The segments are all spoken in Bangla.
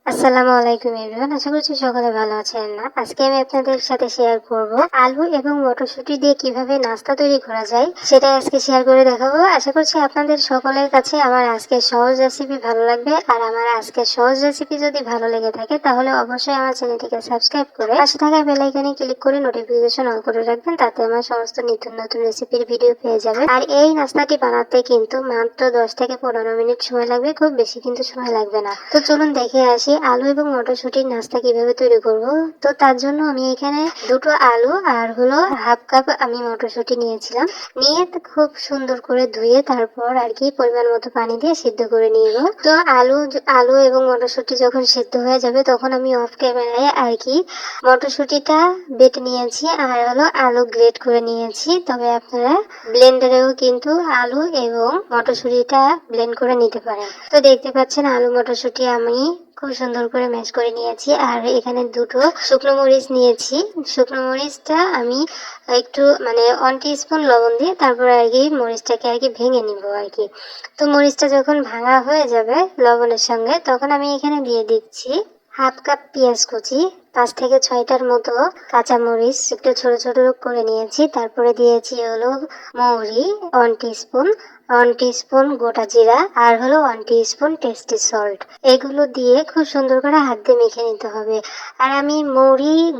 আসসালামু আলাইকুম এভরিওয়ান, আশা করছি সকলে ভালো আছেন। না আজকে আমি আপনাদের সাথে শেয়ার করব আলু এবং মটরশুঁটি দিয়ে কিভাবে নাস্তা তৈরি করা যায়, সেটা আজকে শেয়ার করে দেখাবো। আশা করছি আপনাদের সকলের কাছে আমার আজকের সহজ রেসিপি ভালো লাগবে। আর আমার আজকের সহজ রেসিপি যদি ভালো লেগে থাকে তাহলে অবশ্যই আমার চ্যানেলটিকে সাবস্ক্রাইব করে পাশে থাকা বেল আইকনে ক্লিক করে নোটিফিকেশন অন করে রাখবেন, তাতে আমার সমস্ত নিত্য নতুন রেসিপির ভিডিও পেয়ে যাবেন। আর এই নাস্তাটি বানাতে কিন্তু মাত্র 10 থেকে 15 মিনিট সময় লাগবে, খুব বেশি কিন্তু সময় লাগবে না। তো চলুন দেখে আসি আলু এবং মটরশুঁটির নাস্তা কিভাবে তৈরি করব। তো তার জন্য আমি এখানে দুটো আলু আর হলো হাফ কাপ আমি মটরশুঁটি নিয়েছিলাম। নিয়ে খুব সুন্দর করে ধুয়ে তারপর আর কি পরিমাণ মতো পানি দিয়ে সিদ্ধ করে নিব। তো আলু এবং মটরশুঁটি যখন সিদ্ধ হয়ে যাবে তখন আমি অফ ক্যামেরায় আর কি মটরশুঁটিটা বেটে নিয়েছি আর হলো আলু গ্রেট করে নিয়েছি। তবে আপনারা ব্লেন্ডারেও কিন্তু আলু এবং মটরশুঁটিটা ব্লেন্ড করে নিতে পারেন। তো দেখতে পাচ্ছেন আলু মটরশুঁটি আমি খুব সুন্দর করে ম্যাশ করে নিয়েছি। আর এখানে দুটো শুকনো মরিচ নিয়েছি। শুকনো মরিচটা আমি একটু 1 টিস্পুন লবণ দিয়ে তারপর আর কি মরিচটাকে আর কি ভেঙে নিব আর কি। তো মরিচটা যখন ভাঙা হয়ে যাবে লবণের সঙ্গে তখন আমি এখানে দিয়ে দিচ্ছি হাফ কাপ পেঁয়াজ কুচি, 5 থেকে 6টার মতো কাঁচামরিচ একটু ছোট ছোট করে নিয়েছি। তারপরে দিয়েছি হলো মৌরি 1 টিস্পুন, 1 টিস্পুন গোটা জিরা আর হলো 1 টিস্পুন টেস্টি সল্ট। এগুলো দিয়ে খুব সুন্দর করে হাত দিয়ে মেখে নিতে হবে। আর আমি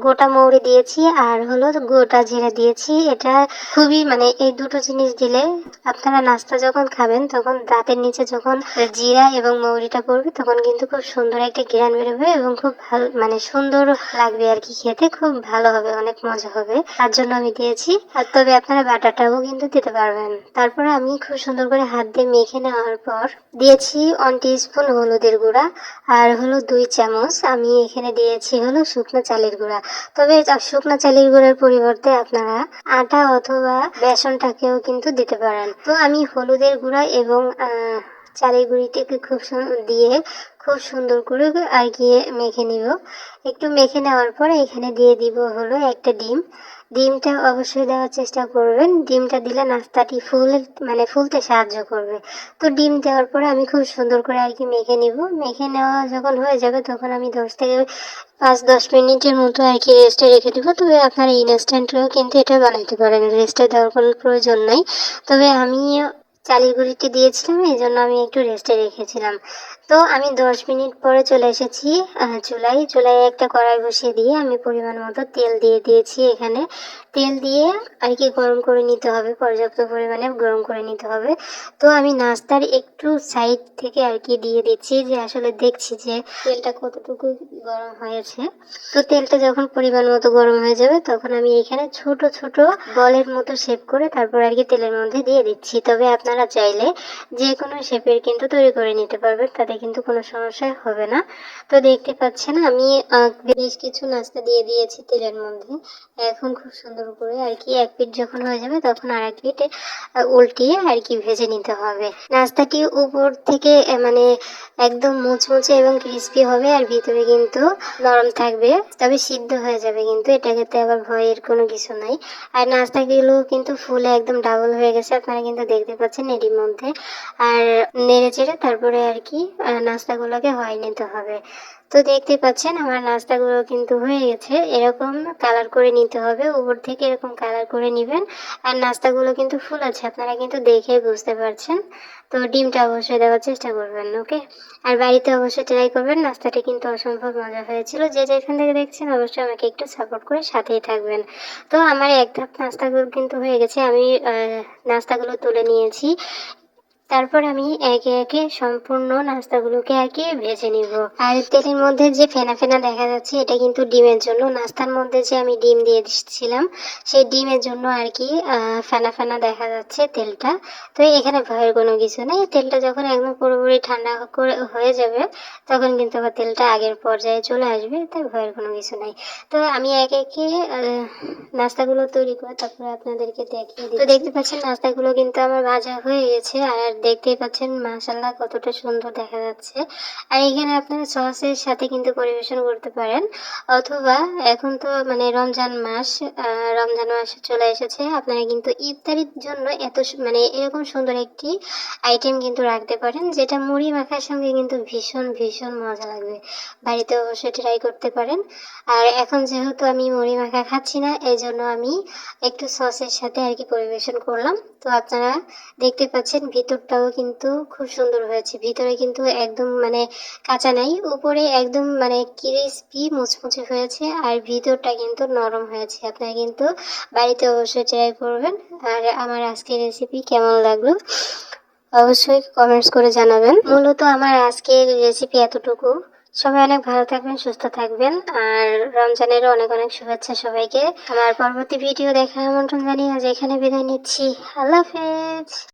গোটা মৌরি দিয়েছি আর হলো গোটা জিরা দিয়েছি। এটা খুবই এই দুটো জিনিস দিলে আপনারা নাস্তা যখন খাবেন তখন দাঁতের নিচে যখন জিরা এবং মৌরিটা পড়বে তখন কিন্তু খুব সুন্দর একটা ঘ্রাণ বেরোবে এবং খুব ভালো সুন্দর লাগবে আর কি, খেতে খুব ভালো হবে, অনেক মজা হবে। তার জন্য আমি দিয়েছি। আর তবে আপনারা বাটাটাও কিন্তু দিতে পারবেন। তারপরে আমি খুব সুন্দর করে হাত দিয়ে মেখে নেওয়ার পর দিয়েছি 1 টিস্পুন হলুদের গুঁড়া আর হলো 2 চামচ আমি এখানে দিয়েছি হলো শুকনো চালের গুঁড়া। তবে শুকনো চালের গুঁড়ার পরিবর্তে আপনারা আটা অথবা বেসনটাকেও কিন্তু দিতে পারেন। তো আমি হলুদের গুঁড়া এবং চালের গুঁড়িটাকে খুব সুন্দর করে আর কি মেখে নিব। একটু মেখে নেওয়ার পর এখানে দিয়ে দিব হলো একটা ডিম। ডিমটা অবশ্যই দেওয়ার চেষ্টা করবেন। ডিমটা দিলে নাস্তাটি ফুলতে সাহায্য করবে। তো ডিম দেওয়ার পরে আমি খুব সুন্দর করে আর কি মেখে নিব। মেখে নেওয়া যখন হয়ে যাবে তখন আমি 10 থেকে 5-10 মিনিটের মতো আর কি রেস্টে রেখে দিব। তবে আপনারা ইনস্ট্যান্টও কিন্তু এটা বানাইতে পারেন, রেস্টে দেওয়ার কোনো প্রয়োজন নাই। তবে আমি চালের গুঁড়িটি দিয়েছিলাম এই জন্য আমি একটু রেস্টে রেখেছিলাম। তো আমি 10 মিনিট পরে চলে এসেছি চুলায় একটা কড়াই বসিয়ে দিয়ে আমি পরিমাণ মতো তেল দিয়ে দিয়েছি। এখানে তেল দিয়ে আর কি গরম করে নিতে হবে, পর্যাপ্ত পরিমাণে গরম করে নিতে হবে। তো আমি নাস্তার একটু সাইড থেকে আর কি দিয়ে দিচ্ছি, যে আসলে দেখছি যে তেলটা কতটুকু গরম হয়েছে। তো তেলটা যখন পরিমাণ মতো গরম হয়ে যাবে তখন আমি এখানে ছোট ছোট বলের মতো শেপ করে তারপর আর কি তেলের মধ্যে দিয়ে দিচ্ছি। তবে আপনারা চাইলে যে কোনো শেপের কিন্তু তৈরি করে নিতে পারবেন, তাতে কিন্তু কোনো সমস্যা হবে না। তো দেখতে পাচ্ছেন আমি বেশ কিছু নাস্তা দিয়ে দিয়েছি তেলের মধ্যে। এখন খুব সুন্দর করে আর কি এক পিঠ যখন হয়ে যাবে তখন আর এক পিঠে উল্টিয়ে আর কি ভেজে নিতে হবে। নাস্তাটি উপর থেকে একদম মুচমুচে এবং ক্রিস্পি হবে আর ভিতরে কিন্তু নরম থাকবে, তবে সিদ্ধ হয়ে যাবে কিন্তু, এটা খেতে আবার ভয়ের কোনো কিছু নাই। আর নাস্তাগুলো কিন্তু ফুলে একদম ডাবল হয়ে গেছে, আপনারা কিন্তু দেখতে পাচ্ছেন এটির মধ্যে। আর নেড়ে চেড়ে তারপরে আর কি নাস্তাগুলোকে হয়ে নিতে হবে। তো দেখতে পাচ্ছেন আমার নাস্তাগুলো কিন্তু হয়ে গেছে। এরকম কালার করে নিতে হবে, উপর থেকে এরকম কালার করে নেবেন। আর নাস্তাগুলো কিন্তু ফুল আছে, আপনারা কিন্তু দেখে বুঝতে পারছেন। তো ডিমটা অবশ্যই দেওয়ার চেষ্টা করবেন, ওকে। আর বাড়িতে অবশ্যই ট্রাই করবেন। নাস্তাটা কিন্তু অসম্ভব মজা হয়েছিল। যে যেখান থেকে দেখছেন অবশ্যই আমাকে একটু সাপোর্ট করে সাথেই থাকবেন। তো আমার এক ধাপ নাস্তাগুলো কিন্তু হয়ে গেছে, আমি নাস্তাগুলো তুলে নিয়েছি। তারপর আমি একে একে সম্পূর্ণ নাস্তাগুলোকে আর কি ভেজে নিব। আর তেলের মধ্যে যে ফেনা ফেনা দেখা যাচ্ছে এটা কিন্তু ডিমের জন্য। নাস্তার মধ্যে যে আমি ডিম দিয়ে দিচ্ছিলাম সেই ডিমের জন্য আর কি ফেনা ফেনা দেখা যাচ্ছে তেলটা। তো এখানে ভয়ের কোনো কিছু নেই। তেলটা যখন একদম পুরোপুরি ঠান্ডা করে হয়ে যাবে তখন কিন্তু আবার তেলটা আগের পর্যায়ে চলে আসবে, তাই ভয়ের কোনো কিছু নাই। তো আমি একে একে নাস্তাগুলো তৈরি করে তারপরে আপনাদেরকে দেখিয়ে দিই। তো দেখতে পাচ্ছেন নাস্তাগুলো কিন্তু আমার ভাজা হয়ে গেছে। আর দেখতেই পাচ্ছেন মাশাআল্লাহ কতটা সুন্দর দেখা যাচ্ছে। আর এখানে আপনারা সসের সাথে কিন্তু পরিবেশন করতে পারেন, অথবা এখন তো মানে রমজান মাস চলে এসেছে, আপনারা কিন্তু ইফতারির জন্য মানে এরকম সুন্দর একটি আইটেম কিন্তু রাখতে পারেন, যেটা মুড়ি মাখার সঙ্গে কিন্তু ভীষণ ভীষণ মজা লাগবে। বাড়িতে অবশ্যই ট্রাই করতে পারেন। আর এখন যেহেতু আমি মুড়ি মাখা খাচ্ছি না, এই জন্য আমি একটু সসের সাথে আর কি পরিবেশন করলাম। তো আপনারা দেখতে পাচ্ছেন ভিতরটাও কিন্তু খুব সুন্দর হয়েছে, ভিতরে কিন্তু একদম মানে কাঁচা নাই, উপরে একদম মানে ক্রিসপি মুচমুচে হয়েছে, আর ভিতরটা কিন্তু নরম হয়েছে। আপনারা কিন্তু বাড়িতে অবশ্যই ট্রাই করবেন। আর আমার আজকের রেসিপি কেমন লাগলো অবশ্যই কমেন্টস করে জানাবেন। মূলত আমার আজকের রেসিপি এতটুকু। সবাই অনেক ভালো থাকবেন, সুস্থ থাকবেন, আর রমজানেরও অনেক অনেক শুভেচ্ছা সবাইকে। আমার পরবর্তী ভিডিও দেখার আমন্ত্রণ জানিয়ে আজ এখানে বিদায় নিচ্ছি। আল্লাহ হাফেজ।